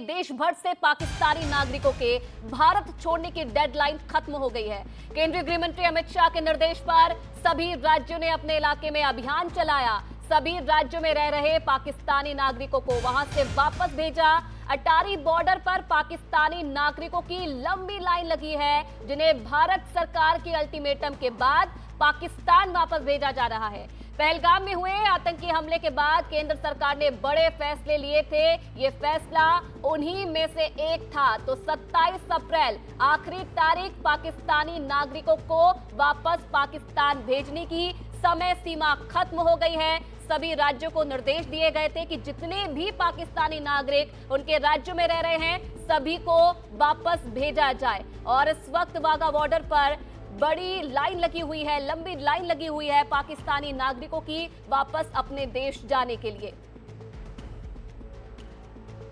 देश भर से पाकिस्तानी नागरिकों के भारत छोड़ने की डेडलाइन खत्म हो गई है। केंद्रीय गृह मंत्री अमित शाह के निर्देश पर सभी राज्यों ने अपने इलाके में अभियान चलाया। सभी राज्यों में रह रहे पाकिस्तानी नागरिकों को वहां से वापस भेजा। अटारी बॉर्डर पर पाकिस्तानी नागरिकों की लंबी लाइन लगी है, जिन्हें भारत सरकार के अल्टीमेटम के बाद पाकिस्तान वापस भेजा जा रहा है। पहलगाम में हुए आतंकी हमले के बाद केंद्र सरकार ने बड़े फैसले लिए थे। ये फैसला उन्हीं में से एक था। तो 27 अप्रैल आखिरी तारीख पाकिस्तानी नागरिकों को वापस पाकिस्तान भेजने की समय सीमा खत्म हो गई है। सभी राज्यों को निर्देश दिए गए थे कि जितने भी पाकिस्तानी नागरिक उनके राज्यों में रह रहे हैं, सभी को वापस भेजा जाए। और इस वक्त वाघा बॉर्डर पर बड़ी लाइन लगी हुई है, लंबी लाइन लगी हुई है पाकिस्तानी नागरिकों की वापस अपने देश जाने के लिए।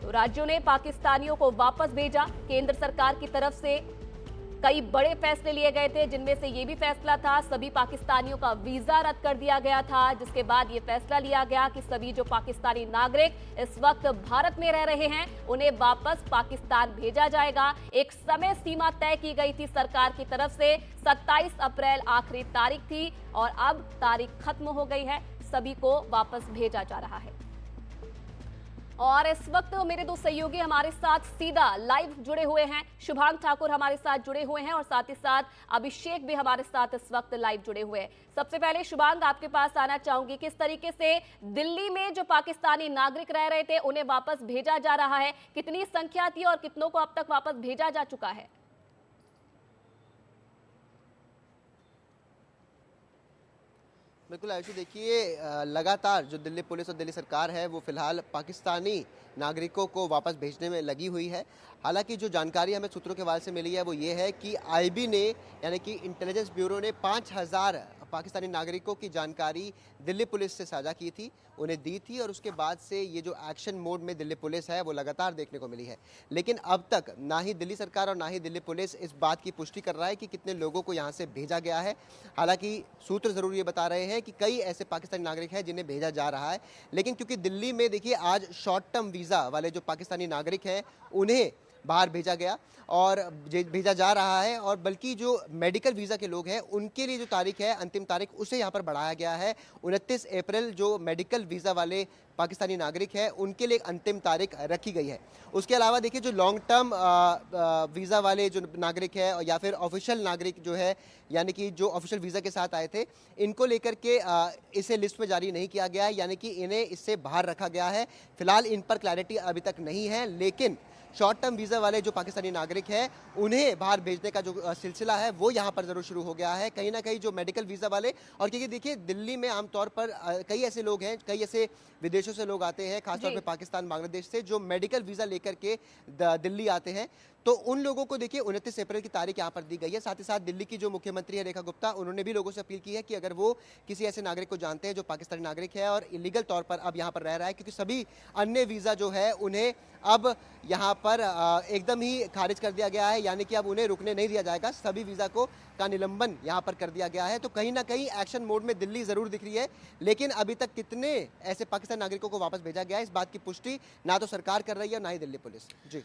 तो राज्यों ने पाकिस्तानियों को वापस भेजा। केंद्र सरकार की तरफ से कई बड़े फैसले लिए गए थे, जिनमें से ये भी फैसला था सभी पाकिस्तानियों का वीजा रद्द कर दिया गया था, जिसके बाद ये फैसला लिया गया कि सभी जो पाकिस्तानी नागरिक इस वक्त भारत में रह रहे हैं, उन्हें वापस पाकिस्तान भेजा जाएगा। एक समय सीमा तय की गई थी सरकार की तरफ से, 27 अप्रैल आखिरी तारीख थी और अब तारीख खत्म हो गई है। सभी को वापस भेजा जा रहा है। और इस वक्त मेरे दो सहयोगी हमारे साथ सीधा लाइव जुड़े हुए हैं। शुभांग ठाकुर हमारे साथ जुड़े हुए हैं और साथ ही साथ अभिषेक भी हमारे साथ इस वक्त लाइव जुड़े हुए हैं। सबसे पहले शुभांग, आपके पास आना चाहूंगी, किस तरीके से दिल्ली में जो पाकिस्तानी नागरिक रह रहे थे उन्हें वापस भेजा जा रहा है, कितनी संख्या थी और कितनों को अब तक वापस भेजा जा चुका है? बिल्कुल आयुषी, देखिए लगातार जो दिल्ली पुलिस और दिल्ली सरकार है वो फिलहाल पाकिस्तानी नागरिकों को वापस भेजने में लगी हुई है। हालांकि जो जानकारी हमें सूत्रों के हवाले से मिली है वो ये है कि आईबी ने, यानी कि इंटेलिजेंस ब्यूरो ने 5000 पाकिस्तानी नागरिकों की जानकारी दिल्ली पुलिस से साझा की थी, उन्हें दी थी, और उसके बाद से ये जो एक्शन मोड में दिल्ली पुलिस है वो लगातार देखने को मिली है। लेकिन अब तक ना ही दिल्ली सरकार और ना ही दिल्ली पुलिस इस बात की पुष्टि कर रहा है कि कितने लोगों को यहाँ से भेजा गया है। हालांकि सूत्र ज़रूर ये बता रहे हैं कि कई ऐसे पाकिस्तानी नागरिक हैं जिन्हें भेजा जा रहा है, लेकिन क्योंकि दिल्ली में देखिए आज शॉर्ट टर्म वीज़ा वाले जो पाकिस्तानी नागरिक हैं उन्हें बाहर भेजा गया और भेजा जा रहा है, और बल्कि जो मेडिकल वीज़ा के लोग हैं उनके लिए जो तारीख है, अंतिम तारीख, उसे यहाँ पर बढ़ाया गया है। 29 अप्रैल जो मेडिकल वीज़ा वाले पाकिस्तानी नागरिक हैं उनके लिए एक अंतिम तारीख रखी गई है। उसके अलावा देखिए जो लॉन्ग टर्म वीज़ा वाले जो नागरिक है या फिर ऑफिशियल नागरिक जो है, यानी कि जो ऑफिशियल वीज़ा के साथ आए थे, इनको लेकर के इसे लिस्ट में जारी नहीं किया गया है, यानी कि इन्हें इससे बाहर रखा गया है। फिलहाल इन पर क्लैरिटी अभी तक नहीं है, लेकिन शॉर्ट टर्म वीज़ा वाले जो पाकिस्तानी नागरिक हैं उन्हें बाहर भेजने का जो सिलसिला है वो यहाँ पर ज़रूर शुरू हो गया है। कहीं ना कहीं जो मेडिकल वीज़ा वाले, और क्योंकि देखिए दिल्ली में आमतौर पर कई ऐसे लोग हैं, कई ऐसे विदेशों से लोग आते हैं, खासतौर पे पाकिस्तान, बांग्लादेश से, जो मेडिकल वीज़ा लेकर के दिल्ली आते हैं, तो उन लोगों को देखिए 29 अप्रैल की तारीख यहाँ पर दी गई है। साथ ही साथ दिल्ली की जो मुख्यमंत्री है रेखा गुप्ता, उन्होंने भी लोगों से अपील की है कि अगर वो किसी ऐसे नागरिक को जानते हैं जो पाकिस्तानी नागरिक है और इलीगल तौर पर अब यहाँ पर रह रहा है, क्योंकि सभी अन्य वीज़ा जो है उन्हें अब यहाँ पर एकदम ही खारिज कर दिया गया है, यानी कि अब उन्हें रुकने नहीं दिया जाएगा, सभी वीज़ा का निलंबन यहाँ पर कर दिया गया है। तो कहीं ना कहीं एक्शन मोड में दिल्ली ज़रूर दिख रही है, लेकिन अभी तक कितने ऐसे पाकिस्तानी नागरिकों को वापस भेजा गया है इस बात की पुष्टि ना तो सरकार कर रही है ना ही दिल्ली पुलिस। जी।